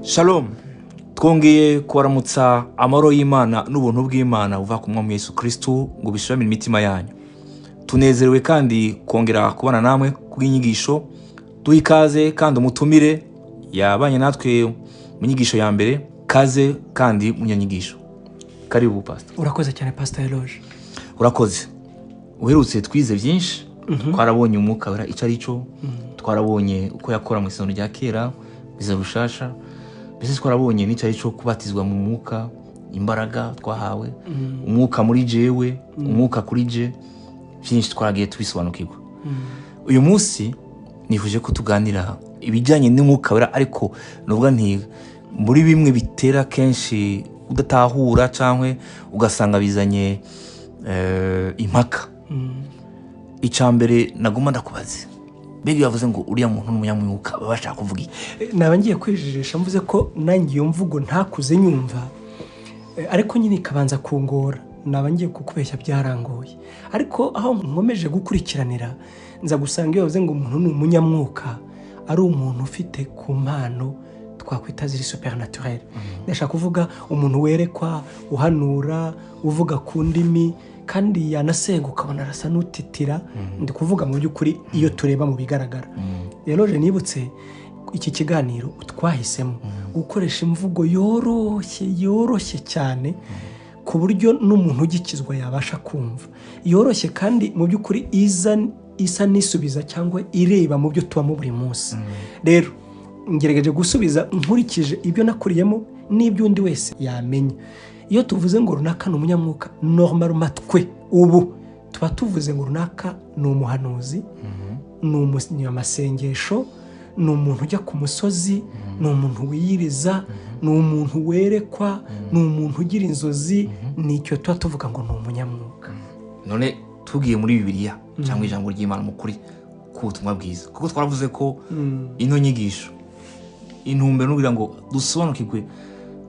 Shalom, twongeye kubaramutsa amahoro y'Imana n'ubuntu bw'Imana buva ku mwami Yesu Kristo ngo bishirame imitima yanyu. Tunezerewe kandi kongera kubana namwe kubw'inyigisho. Duha ikaze kandi umutumire yabanye natwe mu nyigisho ya mbere. Kaze kandi mu nyigisho. Karibu pastor. Urakoze cyane pastor Eloge. Urakoze. Uherutse twize byinshi. Twarabonye umwuka wera icyo ari cyo. Twarabonye uko yakora mu isano rya kera biza rushasha. Bese twarabonye n'icyo ari cyo kubatizwa mu mwuka, imbaraga twahawe, umwuka muri jewe, umwuka kuri je, byinshi twaragiye tubisobanukirwa. Uyu munsi nifuje ko tuganira ibijyanye n'umwuka wera, ariko nuvuga nti muri bimwe bitera kenshi udatahura cyangwa ugasanga bizanye impaka. Icambere naguma ndakubaze, begi yavuze ngo uriya muntu n'umunyamwuka babasha kuvuga iki? Nabangiye kwijijisha mvuze ko nangiye mvugo ntakuze nyumva, ariko nyine ikabanza kungora. Nabangiye kukubeshya byarangoye, ariko aho nkomeje gukurikiranira nza gusanga iyo bavuze ngo umuntu n'umunyamwuka ari umuntu ufite ku mpano twakwita ziri supernaturel. Ndashaka kuvuga umuntu werekwa, uhanura, uvuga ku ndimi, kandi yanasenga ukabona arasa n'utitira. Ndi kuvuga mu by'ukuri iyo tureba mu bigaragara. Eloge, nibutse iki kiganiro twahisemo gukoresha imvugo yoroshye cyane ku buryo n'umuntu ugikizwa yabasha kumva, yoroshye kandi mu by'ukuri isa n'isubiza cyangwa ireba mu byo tubamo buri munsi. Rero ngerageje gusubiza nkurikije ibyo nakuriyemo n'ibyo undi wese yamenya. Iyo tuvuze ngo runaka ni umunyamwuka, normalement twe ubu tuba tuvuze ngo runaka ni umuhanuzi, ni umunyamasengesho, ni umuntu ujya ku musozi, ni umuntu wiyiriza, ni umuntu werekwa, ni umuntu ugira inzozi. Nicyo tuba tuvuga ngo ni umunyamwuka. None tugiye muri Bibiliya cyangwa ijambo ry'Imana mu kuri ku butumwa bwiza, kuko twaravuze ko ino nyigisho intumbero n'ugira ngo dusobanukirwe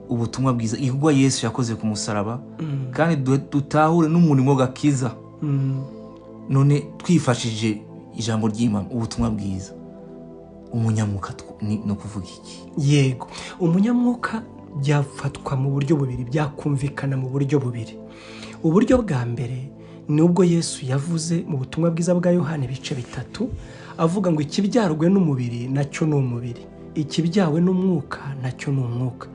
ubutumwa bwiza, ihugwa Yesu yakoze ku musaraba, kandi dutahure n'umurimo gakiza. None twifashije ijambo ry'Imana, ubutumwa bwiza, umunyamwuka no kuvuga iki? Yego, umunyamwuka byafatwa mu buryo bubiri, byakumvikana mu buryo bubiri. Uburyo bwa mbere ni ubwo Yesu yavuze mu butumwa bwiza bwa Yohana ibice 3, avuga ngo ikibyarwe n'umubiri nacyo ni umubiri, ikibyawe n'umwuka nacyo ni umwuka.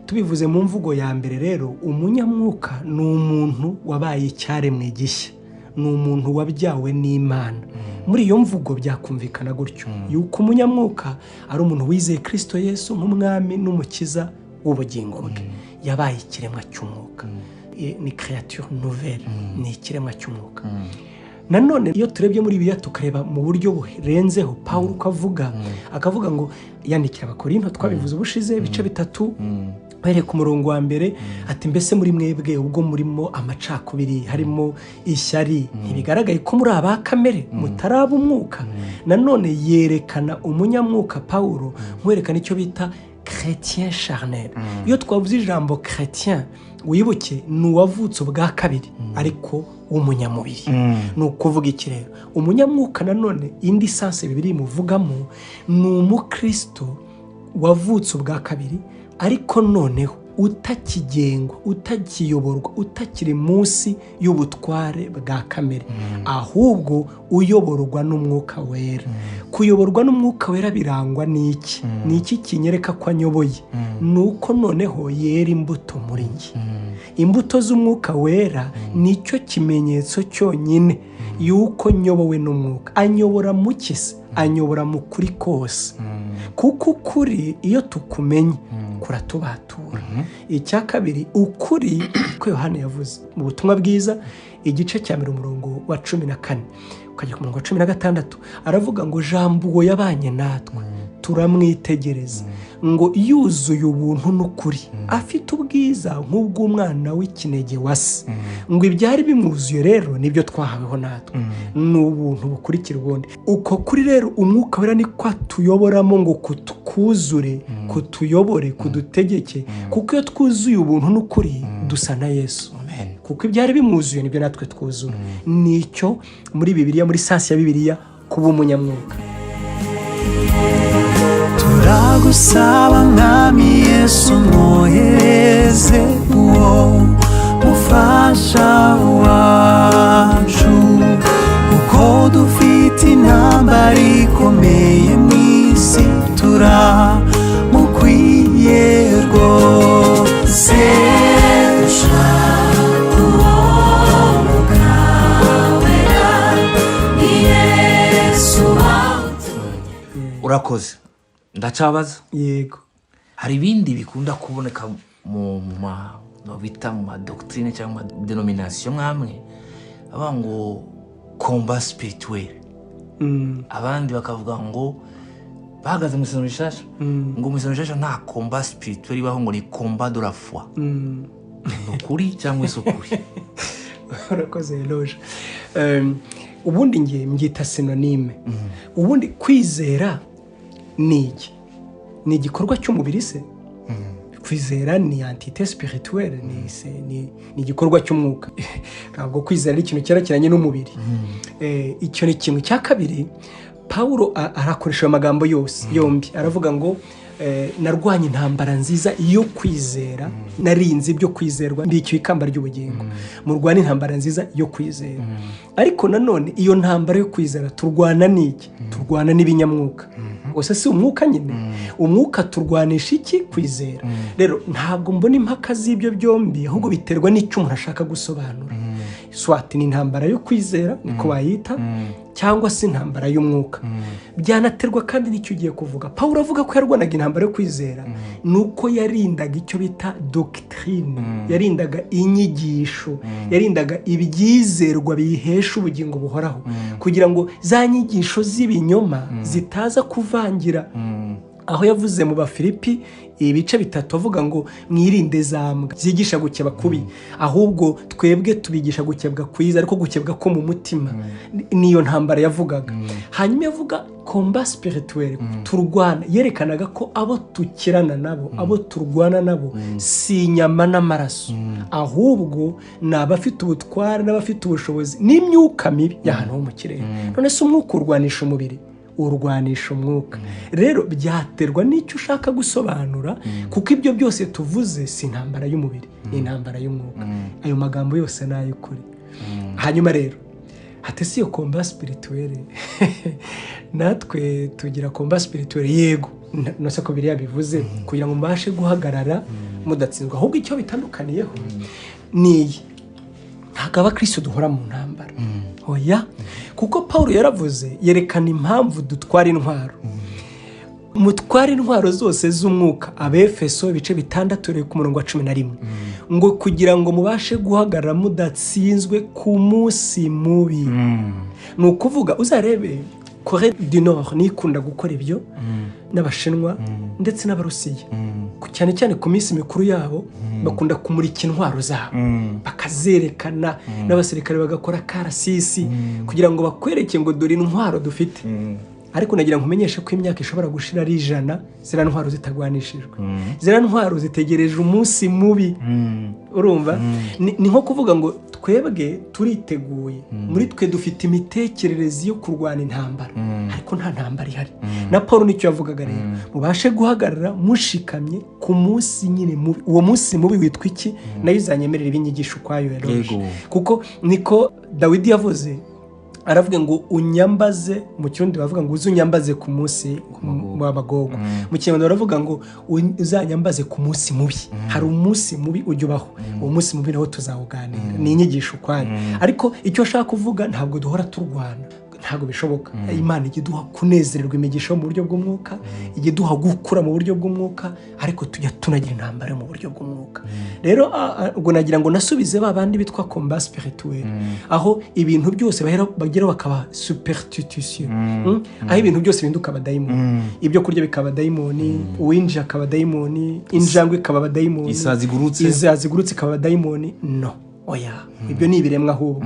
Tubivuze mu mvugo ya mbere rero, umunyamwuka ni umuntu wabaye icyaremwe gishya, ni umuntu wabyawe n'Imana. Muri iyo mvugo byakumvikana gutyo yuko umunyamwuka ari umuntu wizeye Kristo Yesu nk'umwami n'umukiza w'ubugingo bwe, yabaye ikiremwa cy'umwuka, ni créature nouvelle, ni ikiremwa cy'umwuka. Nanone iyo turebye muri Bibiliya tukareba mu buryo burenzeho, Pawulo akavuga ngo yandikira Abakorinto, twabivuze ubushize ibice 3 bahereye ku murongo wa mbere, ati mbese muri mwebwe ubwo murimo amacakubiri, harimo ishyari, ntibigaragaye ko muri aba kamere mutaraba umwuka? Nanone yerekana umunyamwuka Pawulo nkwerekana icyo bita chrétien charnel. Iyo twavuze ijambo chrétien, wibuke ni uwavutse ubwa kabiri ariko w'umunyamubiri. Ni ukuvuga iki rero? Umunyamwuka nanone indi sanse Bibiliya imuvugamo ni umukristo wavutse ubwa kabiri, ariko noneho utakigengwa, utakiyoborwa, utakiri munsi y'ubutware bwa kamere, ahubwo uyoborwa n'umwuka wera. Kuyoborwa n'umwuka wera birangwa n'iki? Ni iki kinyereka ko anyoboye? Nuko noneho yera imbuto muri njye. Imbuto z'umwuka wera nicyo kimenyetso cyonyine yuko nyobowe n'umwuka. Anyobora mu kisi, anyobora mu kuri kose, kuko ukuri iyo tukumenye kuratubatura. Icya kabiri, ukuri ko Yohana yavuze mu butumwa bwiza igice cya 1 umurongo wa 14 ukajya ku murongo wa 16, aravuga ngo Ijambo uwo yabanye natwe, turamwitegereza, ngo yuzuye ubuntu n'ukuri, afite ubwiza nk'ubw'umwana w'ikinege wa se. Ngo ibyari bimwuzuye rero nibyo twahaweho natwe, ni ubuntu bukurikira ubundi. Uko kuri rero umwuka wera ni kwa tuyoboramo ngo kutukuzure, kutuyobore, kudutegeke, kuko iyo twuzuye ubuntu n'ukuri dusa na Yesu. Kuko ibyari bimwuzuye nibyo natwe twuzura. Nicyo muri Bibiliya, muri sansi ya Bibiliya kuba umunyamwuka. ndagusaba mwami Yesu mwohereze uwo mufasha wacu kuko dufite intambara ikomeye mw'isi turamukwiye rwose urakoze ndacabaza yego hari ibindi bikunda kuboneka mu bita mu madoctrine cyangwa mu denomination mwamwe aba ngo combat spirituel abandi bakavuga ngo bahagaze mu isano rishasha ngo mu isano rishasha nta combat spirituel ibaho ngo ni combat de la foi nukuri cyangwa isukuri urakoze Eloge ubundi ngiye mbyita synonyme ubundi kwizera ni igikorwa cy'umubiri se kwizera ni entité spirituelle ni igikorwa cy'umwuka ntabwo kwizera ari ikintu cyerekeranye n'umubiri icyo ni kimwe cya kabiri Paulo arakoresha amagambo yose yombi aravuga ngo narwanye intambara nziza iyo kwizera narinze ibyo kwizerwa ndicyo ikamba ry'ubugingo murwana intambara nziza yo kwizera ariko nanone iyo ntambara yo kwizera turwana n'iki turwana n'ibinyamwuka gusa si umwuka nyine umwuka turwanisha iki kwizera rero ntabwo mbona impaka z'ibyo byombi ahubwo biterwa n'icyo umuntu ashaka gusobanura swati ni intambara yo kwizera niko bayita cyangwa se intambara y'umwuka byanaterwa kandi n'icyo ugiye kuvuga Paulo avuga ko yarwanaga intambara yo kwizera nuko yarindaga icyo bita doctrine yarindaga inyigisho yarindaga ibyizerwa bihesha ubugingo buhoraho kugira ngo za nyigisho z'ibinyoma zitaza kuvangira aho yavuze mu Bafilipi ibice 3 avuga ngo mwirinde zambwa zigisha gukeba kubi ahubwo twebwe tubigisha gukebwa kwiza ariko gukebwa ko mu mutima niyo ntambara yavugaga hanyuma yavuga combat spirituel turwana yerekanaga ko abo tukirana nabo abo turwana nabo si inyama n'amaraso ahubwo n'abafite ubutware n'abafite ubushobozi n'imyuka mibi y'ahantu ho mu kirere none se umwuka urwanisha umubiri urwanisha umwuka rero byaterwa n'icyo ushaka gusobanura kuko ibyo byose tuvuze si intambara y'umubiri ni intambara y'umwuka ayo magambo yose ni ay'ukuri hanyuma rero hatese iyo combat spirituelle natwe tugira combat spirituelle yego nose ko biriya bivuze kugira ngo mbashe guhagarara mudatsinzwe ahubwo icyo bitandukaniyeho ni ntabwo abakristo duhora mu ntambara oya kuko Paulo yaravuze yerekana impamvu dutwara intwaro mutwara intwaro zose z'umwuka Abefeso ibice 6 ku murongo wa 11 ngo kugira ngo mubashe guhagarara mudatsinzwe ku munsi mubi ni ukuvuga uzarebe Corée du Nord nikunda gukora ibyo n'abashinwa ndetse n'abarusiya cyane cyane ku minsi mikuru yabo bakunda kumurika intwaro zabo bakazerekana n'abasirikare bagakora karasisi kugira ngo bakwereke ngo dore intwaro dufite ariko nagira ngo umenyeshe ko imyaka ishobora gushira ari 100 zira ntwaro zitagwanishijwe zira ntwaro zitegereje umunsi mubi urumva ni nko kuvuga ngo twebwe turiteguye muri twe dufite imitekerereze yo kurwana intambara ariko nta ntambara ihari na Paulo nicyo yavugaga rero mubashe guhagarara mushikamye ku munsi nyine mubi uwo munsi mubi witwa iki nayo izanyemerera ibinyigisho kwayo Eloge kuko niko Dawidi yavuze aravuga ngo unyambaze mu kirundi bavuga ngo uzunyambaze ku munsi w'abagogo mu kinyarwanda baravuga ngo uzanyambaze ku munsi mubi hari umunsi mubi ujyubaho uwo munsi mubi naho tuzawuganira ni inyigisho kwayo ariko icyo ashaka kuvuga ntabwo duhora turwana ntabwo bishoboka Imana igiduha kunezererwa imigisha mu buryo bw'umwuka igiduha gukura mu buryo bw'umwuka ariko tujya tunagira intambara mu buryo bw'umwuka rero ubwo nagira ngo nasubize babandi bitwa combat spirituel aho ibintu byose bagera bakaba superstition aho ibintu byose binduka abadayimoni ibyo kurya bikaba dayimoni uwinjira akaba dayimoni injangwe ikaba abadayimoni izazigurutse ikaba abadayimoni no oya ibyo ni ibiremwa ahubwo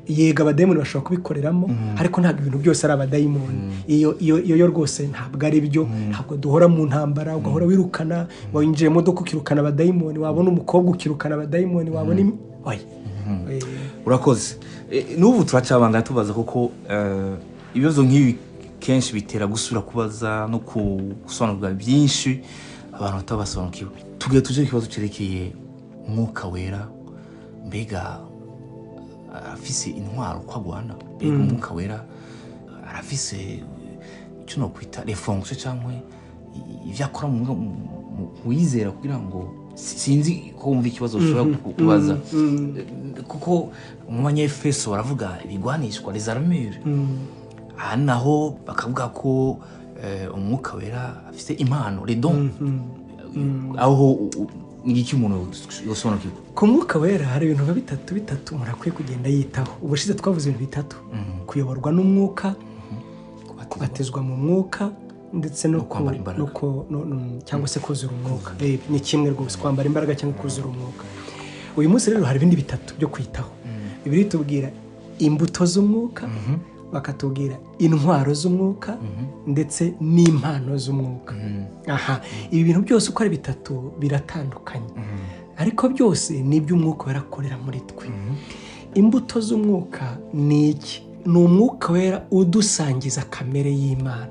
yega abadayimoni bashobora kubikoreramo ariko ntabwo ibintu byose ari abadayimoni iyo rwose ntabwo ari byo ntabwo duhora mu ntambara ugahora wirukana winjiye mu modoka ukirukana abadayimoni wabona umukobwa ukirukana abadayimoni wabona oya urakoze n'ubu turacabanga tubaza kuko ibibazo nk'ibi kenshi bitera gusubira kubaza no gusobanurwa byinshi abantu batabasobanukiwe. Tugiye tuje ikibazo cerekeye umwuka wera, mbega arafise intwaro kwagwana, mbega umwuka wera arafise icyo no kwita les fonctions cyangwa ivyo akora mu wizera kugira ngo sinzi ko wumva ikibazo ushobora kubaza kuko mu banyefeso baravuga ibigwanishwa les armures naho bakavuga ko umwuka wera afite impano les dons aho n'iki umuntu yosobanukirwa ku mwuka wera hari ibintu bitatu murakwiye kugenda yitaho. Ubushize twavuze ibintu bitatu: kuyoborwa n'umwuka, kubatizwa mu mwuka, ndetse no cyangwa se kuzura umwuka. Ni kimwe rwose, kwambara imbaraga cyangwa kuzura umwuka. Uyu munsi rero hari ibindi bitatu byo kwitaho. Bibiri tubwira imbuto z'umwuka, bakatubwira intwaro z'umwuka, ndetse n'impano z'umwuka. Ibi bintu byose uko ari bitatu biratandukanye, ariko byose ni iby'umwuka wera akorera muri twe. Imbuto z'umwuka ni iki? Ni umwuka wera udusangiza kamere y'Imana.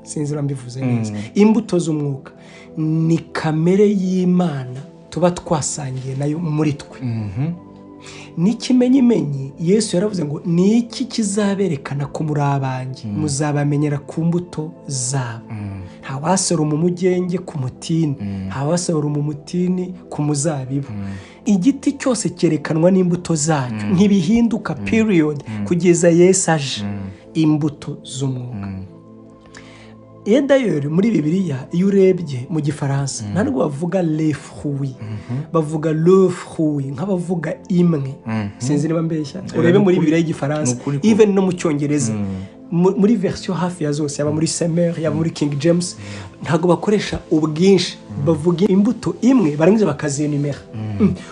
Sinzi mbivuze neza. Imbuto z'umwuka ni kamere y'Imana tuba twasangiye nayo muri twe. N'ikimenyimenyi Yesu yaravuze ngo ni iki kizaberekana ko muri abanjye, muzabamenyera ku mbuto zabo. Ntawasoroma umugenge ku mutini, ntawasoroma umutini ku muzabibu. Igiti cyose cyerekanwa n'imbuto zacyo, ntibihinduka period kugeza Yesu aje. Imbuto z'umwuka. D'ailleurs muri Bibiliya iyo urebye mu Gifaransa ntabwo bavuga les fruits, bavuga le fruit, nk'abavuga imwe. Sinzi niba mbeshya. Urebe muri Bibiliya y'Igifaransa, even no mu Cyongereza, muri version hafi ya zose, yaba muri Semer, yaba muri King James, ntabwo bakoresha ubwinshi, bavuga imbuto imwe barangiza bakazenimera.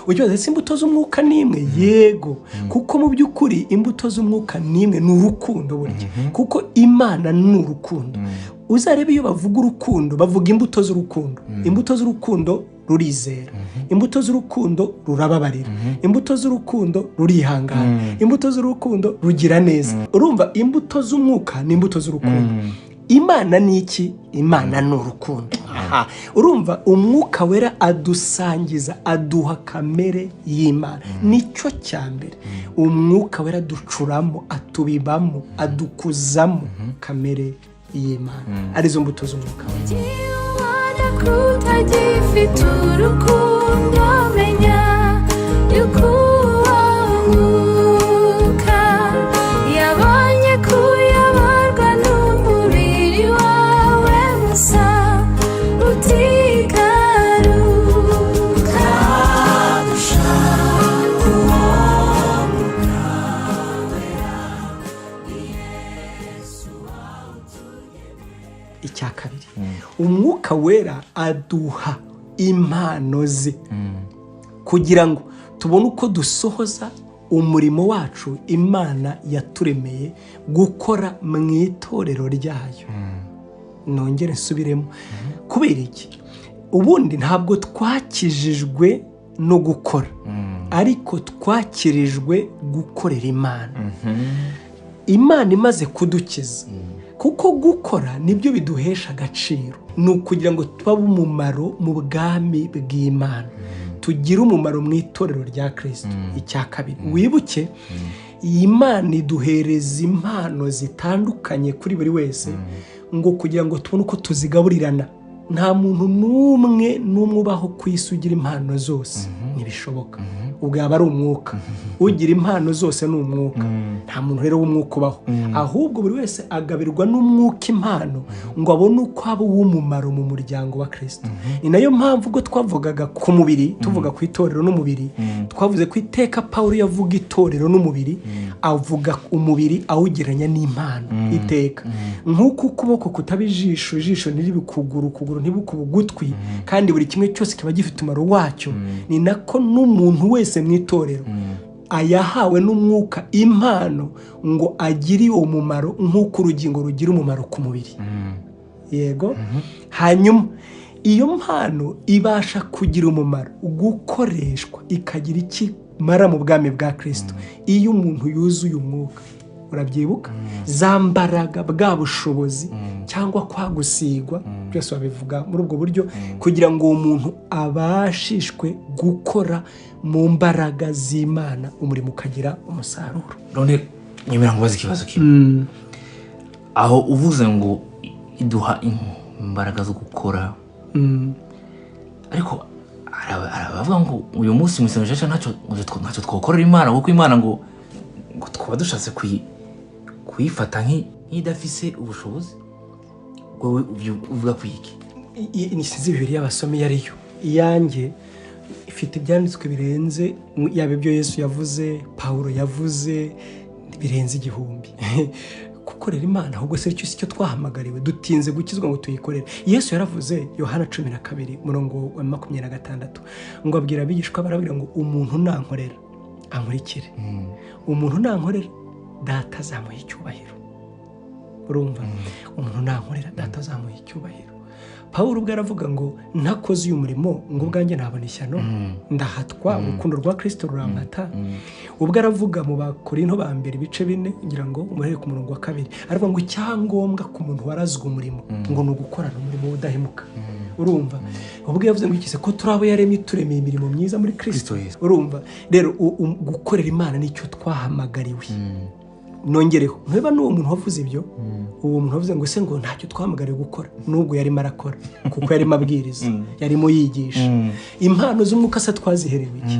Ukibaza ese imbuto z'umwuka ni imwe? Yego, kuko mu by'ukuri imbuto z'umwuka ni imwe, ni urukundo burya, kuko Imana ni urukundo. Uzarebe iyo bavuga urukundo bavuga imbuto z'urukundo. Imbuto z'urukundo rurizera, imbuto z'urukundo rurababarira, imbuto z'urukundo rurihangana, imbuto z'urukundo rugira neza. Urumva imbuto z'umwuka ni imbuto z'urukundo. Imana ni iki? Imana ni urukundo. Urumva umwuka wera adusangiza, aduha kamere y'Imana. Nicyo cyambere. Umwuka wera ducuramo, atubibamo, adukuzamo kamere y'Imana. Arizo mbuto z'umwuka. Kutagifite urukundo, menya yuko UMWUKA yabonye kuyoborwa n'umubiri wawe musa utigaruka. Dushaka UMWUKA wera Yesu awutugeneye. Icya kabiri, umwuka wera aduha impano ze kugira ngo tubone uko dusohoza umurimo wacu Imana yaturemeye gukora mu itorero ryayo. Nongere nsubiremo. Kubera iki? Ubundi ntabwo twakijijwe no gukora, ariko twakirijwe gukorera Imana. Imana imaze kudukiza, kuko gukora nibyo biduhesha agaciro. Ni ukugira ngo tubabe umumaro mu bwami bw'Imana, tugire umumaro mu itorero rya Kristo. Icya kabiri, wibuke Imana iduhereza impano zitandukanye kuri buri wese, ngo kugira ngo tubone uko tuzigaburirana. Nta muntu n'umwe ubaho ku isi ugira impano zose, ntibishoboka. Ubwo yaba ari umwuka. Ugira impano zose ni umwuka. Nta muntu rero w'umwuka ubaho, ahubwo buri wese agabirwa n'umwuka impano ngo abone uko aba uw'umumaro mu muryango wa Kristo. Ni nayo mpamvu ubwo twavugaga ku mubiri, tuvuga ku itorero n'umubiri, twavuze ku iteka Pawulo yavuga itorero n'umubiri, avuga umubiri awugeranya n'impano iteka. Nk'uko ukuboko kutaba ijisho, ijisho ntiribe ukuguru, ukuguru ntibukube ugutwi, kandi buri kimwe cyose kiba gifite umumaro wacyo, ni nako n'umuntu wese mu itorero ayahawe n'umwuka impano ngo agire uwo mumaro nk'uko urugingo rugira umumaro ku mubiri. Yego. Hanyuma iyo mpano ibasha kugira umumaro, gukoreshwa, ikagira ikimara mu bwami bwa Kristo iyo umuntu yuzuye umwuka. urabyibuka za mbaraga bwa bushobozi cyangwa kwa gusigwa byose babivuga muri ubwo buryo kugira ngo uwo muntu abashishwe gukora mu mbaraga z'Imana umurimo ukagira umusaruro. None nyemera ngubaza ikibazo kimwe aho uvuze ngo iduha imbaraga zo gukora ariko arabavuga ngo uyu munsi mu isengesho ntacyo twakorera Imana kuko Imana ngo twaba dushatse kuyifata nk'idafise ubushobozi. Wowe uvuga ku iki? Nisize Bibiliya y'abasomyi yariyo iyanjye ifite ibyanditswe birenze yaba ibyo Yesu yavuze, Paulo yavuze, birenze 1000 gukorera Imana ahubwo se icyo twahamagariwe dutinze gukizwa ngo tuyikorere. Yesu yaravuze Yohana 12 murongo wa 26 ngo abwira abigishwa barabwira ngo umuntu nankorera ankurikire, umuntu nankorera data azamuha icyubahiro. Urumva umuntu nankorera data azamuha icyubahiro. Paulo ubwo aravuga ngo ntakoze uyu murimo ngo ubwanjye ntabona ishyano ndahatwa urukundo rwa Kristo rurampata. Ubwo aravuga mu Bakorinto ba mbere ibice 4 ngira ngo umuhere ku murongo wa 2 aravuga ngo icyangombwa ku muntu warazwe umurimo ngo ni ugukorana umurimo udahemuka. Urumva ubwo yavuze ngo ikise ko turabo yaremye turemeye imirimo myiza muri Kristo. Urumva rero gukorera Imana nicyo twahamagariwe. Nongereho nteba n'uwo muntu wavuze ibyo uwo muntu wavuze ngo se ngo ntacyo twahamagariwe gukora nubwo yari marakora kuko yari mabwiriza yarimo yigisha impano z'umwuka se twaziherewe iki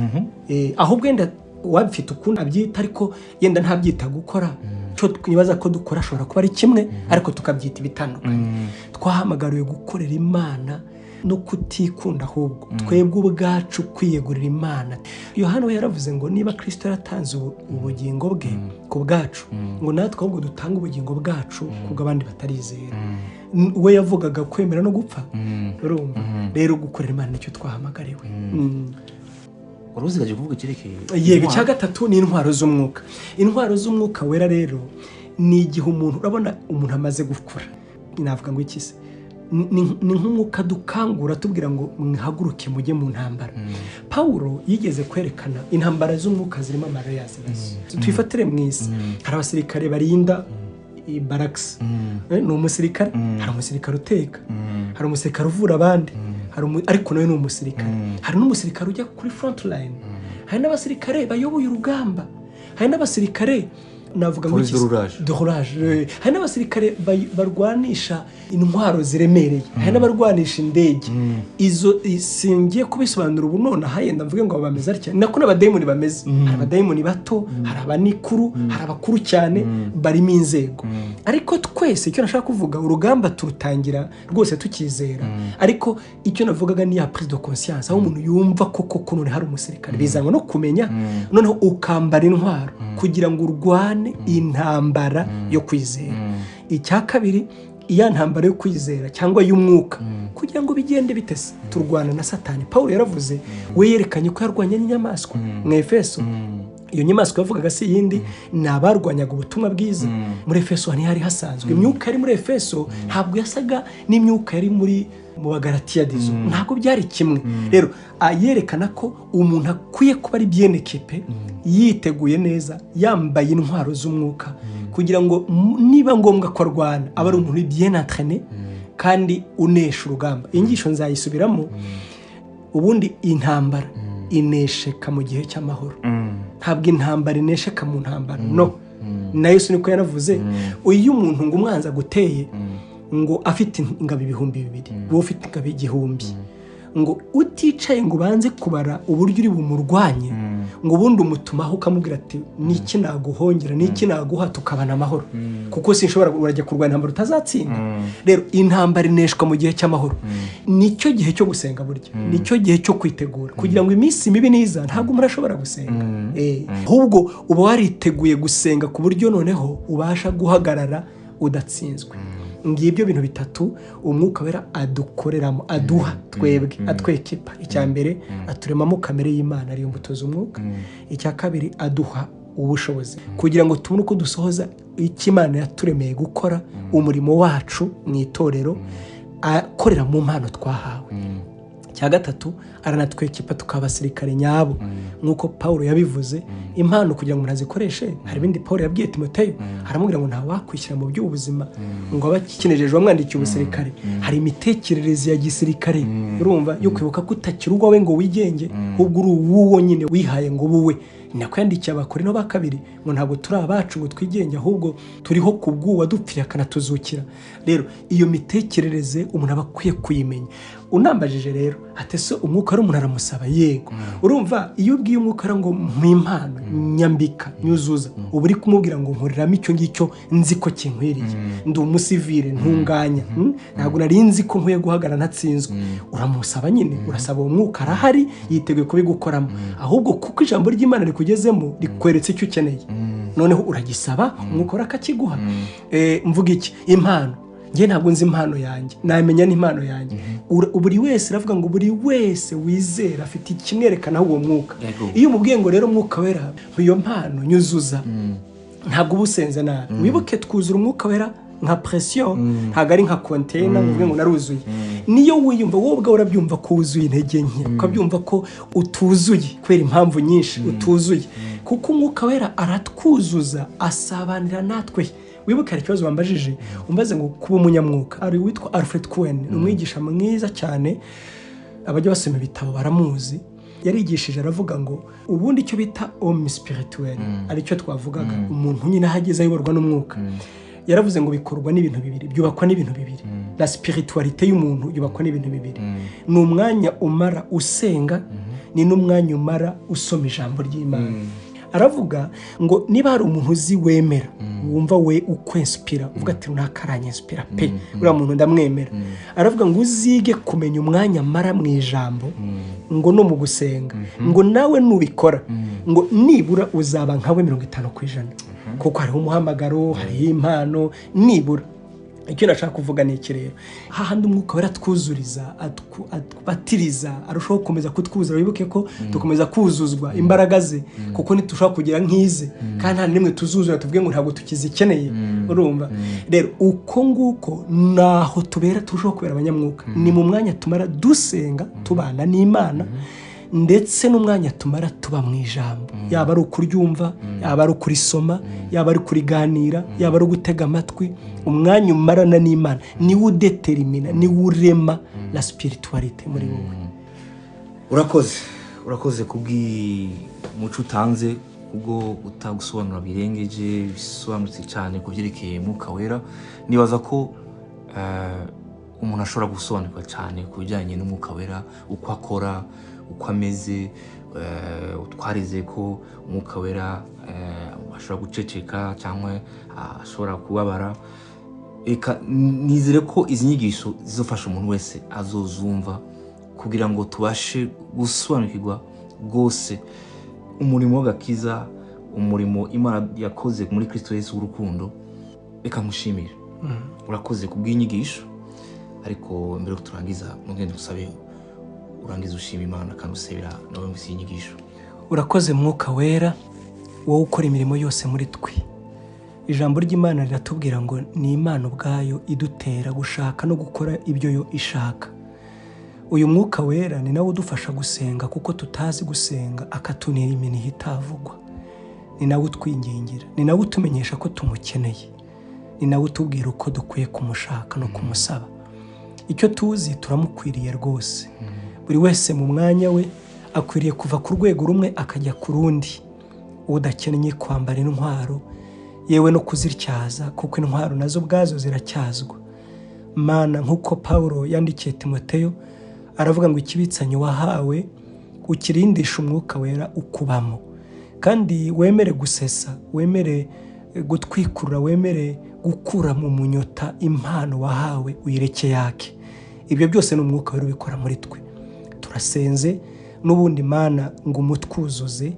ahubwo wenda wabifite ukundi abyita ariko yenda ntabyita gukora cyo twibaza ko dukora ashobora kuba ari kimwe ariko tukabyita ibitandukanye. Twahamagariwe gukorera Imana no kutikunda ahubwo twebwe ubwacu kwiyegurira Imana. Yohana yaravuze ngo niba Kristo yaratanze ubugingo bwe ku bwacu ngo natwe ahubwo dutanga ubugingo bwacu kubw'abandi batarizera. We yavugaga kwemera no gupfa. Urumva rero gukorera Imana nicyo twahamagariwe. Uruzigaje kuvuga kirekeye yego cya gatatu ni intwaro z'umwuka. Intwaro z'umwuka wera rero ni igihe umuntu urabona umuntu amaze gukura navuga ngo iki se ni nk'umwuka dukangura tubwira ngo mwihaguruke mujye mu ntambara. Paulo yigeze kwerekana intambara z'umwuka zirimo amareyazi twifatire mu isi. Hari abasirikare barinda baraks ni umusirikare, hari umusirikare uteka, hari umusirikare uvura abandi, ariko nawe ni umusirikare. Hari n'umusirikare ujya kuri front line, hari n'abasirikare bayoboye urugamba, hari n'abasirikare navuga ngo dorage, hari n'abasirikare barwanisha intwaro ziremereye, hari n'abarwanisha indege. Izo singiye kubisobanura ubu none ahayenda mvuge ngo bameze atya nako n'abadayimoni bameze. Hari abadayimoni bato, hari abanikuru, hari abakuru cyane barimo inzego. Ariko twese icyo nashaka kuvuga urugamba turutangira rwose tukizera, ariko icyo navugaga ni ya prise de conscience aho umuntu yumva koko none hari umusirikare bizanwa no kumenya noneho ukambara intwaro kugira ngo urwane intambara yo kwizera. Icya kabiri iya ntambara yo kwizera cyangwa y'umwuka kugira ngo bigende bitese turwana na Satani. Paulo yaravuze we yerekanye ko yarwanye n'inyamaswa mu Efeso. Iyo nyamaswa yavugaga si yindi nabarwanyaga ubutumwa bwiza. Muri Efeso hari hasanzwe imyuka yari muri Efeso ntabwo yasaga n'imyuka yari muri mu Bagalatiya dizo, ntabwo byari kimwe. Rero ayerekana ko umuntu akwiye kuba ari bien équipé yiteguye neza yambaye intwaro z'umwuka kugira ngo niba ngombwa ko arwana aba ari umuntu bien entraîné kandi unesha urugamba. Ingisho nzayisubiramo ubundi intambara inesheka mu gihe cy'amahoro, ntabwo intambara inesheka mu ntambara. No na Yesu niko yaravuze uyu umuntu ngo umwanza guteye ngo afite ingabo 2,000 wowe ufite ingabo 1,000 ngo uticaye ngo banze kubara uburyo uri bumurwanye ngo bundi umutumaho ukamubwira ati niki naguhongera niki naguha tukabana amahoro kuko sinshobora urajya kurwana intambara utazatsinda. Rero intambara ineshwa mu gihe cy'amahoro. Nicyo gihe cyo gusenga burya, nicyo gihe cyo kwitegura kugira ngo iminsi mibi niza ntabwo murashobora gusenga. Ahubwo uba wariteguye gusenga ku buryo noneho ubasha guhagarara udatsinzwe. Ngibyo bintu bitatu umwuka wera adukoreramo, aduha twebwe, atwekipa. Icya mbere aturemamo kamere y'Imana ariyo mbuto z'umwuka. Icya kabiri aduha ubushobozi kugira ngo tubone uko dusohoza icyo Imana yaturemeye gukora umurimo wacu mu itorero akorera mu mpano twahawe. Cya gatatu aranatwekipa tukabasirikare nyabo nkuko Paulo yabivuze. Impano kugira ngo umuntu azikoreshe hari ibindi Paulo yabwiye Timoteyo aramubwira ngo nta wakwishyira mu by'ubuzima ngo abakinejeje wamwandikiye ubusirikare hari imitekerereze ya gisirikare urumva yo kwibuka ko utakiri urwawe ngo wigenge ahubwo uri uwuwo nyine wihaye ngo buwe nako yandikiye Abakorinto ba kabiri ngo ntabwo turi abacu ngo twigenge ahubwo turiho kubw'uwa dupfiriye akanatuzukira. Rero iyo mitekerereze umuntu aba akwiye kuyimenya. Unambajije rero ate se umwuka ari umuntu aramusaba yego urumva iyo ubwiye umwuka ngo mpimpano nyambika nyuzuza ubu uri kumubwira ngo nkoriramo icyo ngicyo nzi ko kinkwiriye ndi umusivile ntunganya ntabwo nari nzi ko nkwiye guhagarara ntatsinzwe uramusaba nyine urasaba uwo mwuka arahari yiteguye kubigukoramo ahubwo kuko ijambo ry'Imana rikugezemo rikweretse icyo ukeneye noneho uragisaba umwuka akakiguha. Mvuga iki impano nge ntabwo nzi impano yanjye namenya n'impano yanjye buri wese aravuga ngo buri wese wizera afite ikimwerekana uwo mwuka iyo umubwiye ngo rero umwuka wera iyo mpano nyuzuza ntabwo ubusenze nabi wibuke twuzura umwuka wera nka pression ntabwo ari nka container ngo naruzuye niyo wiyumva wowe ubwawe urabyumva ko wuzuye intege nke ukabyumva ko utuzuye kubera impamvu nyinshi utuzuye kuko umwuka wera aratwuzuza asabanira natwe. Wibuke hari ikibazo wambajije umbaze ngo kuba umunyamwuka ari witwa Alfred Cohen umwigisha mwiza cyane abajya basoma ibitabo baramuzi yarigishije aravuga ngo ubundi icyo bita homme spirituel ari cyo twavugaga umuntu nyine ahageze ayoborwa n'umwuka yaravuze ngo bikorwa n'ibintu bibiri byubakwa n'ibintu bibiri la spiritualité y'umuntu yubakwa n'ibintu bibiri ni umwanya umara usenga ni n'umwanya umara usoma ijambo ry'Imana. Aravuga ngo niba hari umuntu uzi wemera wumva we ukwinspira uvuga ati runaka inspira pe uriya muntu ndamwemera aravuga ngo uzige kumenya umwanya mara mu ijambo ngo no mu gusenga ngo nawe nubikora ngo nibura uzaba nkawe 50% kuko hariho umuhamagaro hariho impano nibura. Icyo nashaka kuvuga ni iki rero hahandi umwuka wera twuzuriza atbatiriza arushaho gukomeza kutwuzura wibuke ko dukomeza kuzuzwa imbaraga ze kuko nitushaka kugira nk'ize kandi nta nimwe tuzuzura tuvuge ngo ntabwo tukizikeneye urumva. Rero uko nguko naho tubera turushaho kubera abanyamwuka ni mu mwanya tumara dusenga tubana n'Imana ndetse n'umwanya tumara tuba mu ijambo yaba ari ukuryumva yaba ari ukurisoma yaba ari kuriganira yaba ari gutega amatwi umwanya umarana n'Imana ni udetermina ni urema la spiritualité muri wowe. urakoze kubw'umuco utanze ubwo utagusobanura birengeje bisobanutse cyane kubyerekeye mwuka wera. Nibaza ko umuntu ashobora gusobanukirwa cyane ku bijyanye n'umwuka wera uko akora uko ameze twarize ko umwuka wera ashobora guceceka cyangwa ashobora kubabara. Eka nizere ko izi nyigisho zizofasha umuntu wese azozumva kugira ngo tubashe gusobanukirwa rwose umurimo w'agakiza umurimo Imana yakoze muri Kristo Yesu w'urukundo. Reka mushimire urakoze kubw'inyigisho ariko mbere yo turangiza mugende usabe urangiza ushima Imana kandi usabira nawe mu sinyigisho. Urakoze mwuka wera wowe ukora imirimo yose muri twe. Ijambo ry'Imana riratubwira ngo ni Imana ubwayo idutera gushaka no gukora ibyo yo ishaka. Uyu mwuka wera ni nawe udufasha gusenga kuko tutazi gusenga akatunira iminiho itavugwa. Ni nawe utwingingira ni nawe utumenyesha ko tumukeneye ni nawe utubwira uko dukwiye kumushaka no kumusaba. Icyo tuzi turamukwiriye rwose. Buri wese mu mwanya we akwiriye kuva ku rwego rumwe akajya ku rundi udakeneye kwambara intwaro yewe no kuziryaza kuko intwaro nazo ubwazo ziracyazwa. Mana nk'uko Paulo yandikiye Timoteyo aravuga ngo ikibitsanyo wahawe ukirindisha umwuka wera ukubamo kandi wemere gusesa wemere gutwikurura wemere gukura mu munyota impano wahawe uyireke yake. Ibyo byose n'umwuka wera ubikora muri twe. Turasenze n'ubundi Mana ngo umutwuzuze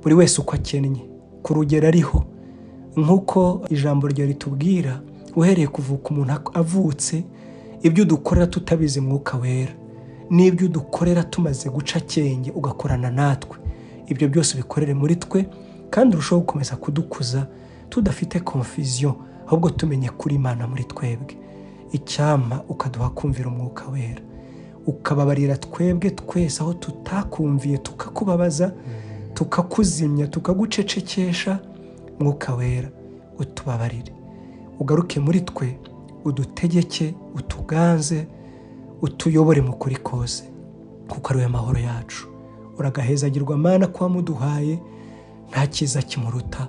buri wese uko akenye ku rugero ariho nk'uko ijambo ryo ritubwira uhereye kuvuka umuntu avutse ibyo dukorera tutabizi mwuka wera n'ibyo dukorera tumaze guca cyenge ugakorana natwe. Ibyo byose bikorere muri twe kandi urushaho gukomeza kudukuza tudafite confusion ahubwo tumenye kuri Imana muri twebwe. Icyama ukaduha kumvira umwuka wera ukababarira twebwe twese aho tutakumviye tukakubabaza tukakuzimya tukagucecekesha. Mwuka wera utubabarire, ugaruke muri twe, udutegeke, utuganze, utuyobore mu kuri kose, kuko ari we mahoro yacu. Uragahezagirwa Mana ko wamuduhaye, nta cyiza kimuruta.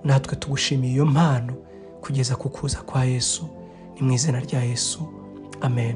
Natwe tugushimiye iyo mpano kugeza ku kuza kwa Yesu. Ni mu izina rya Yesu, amen.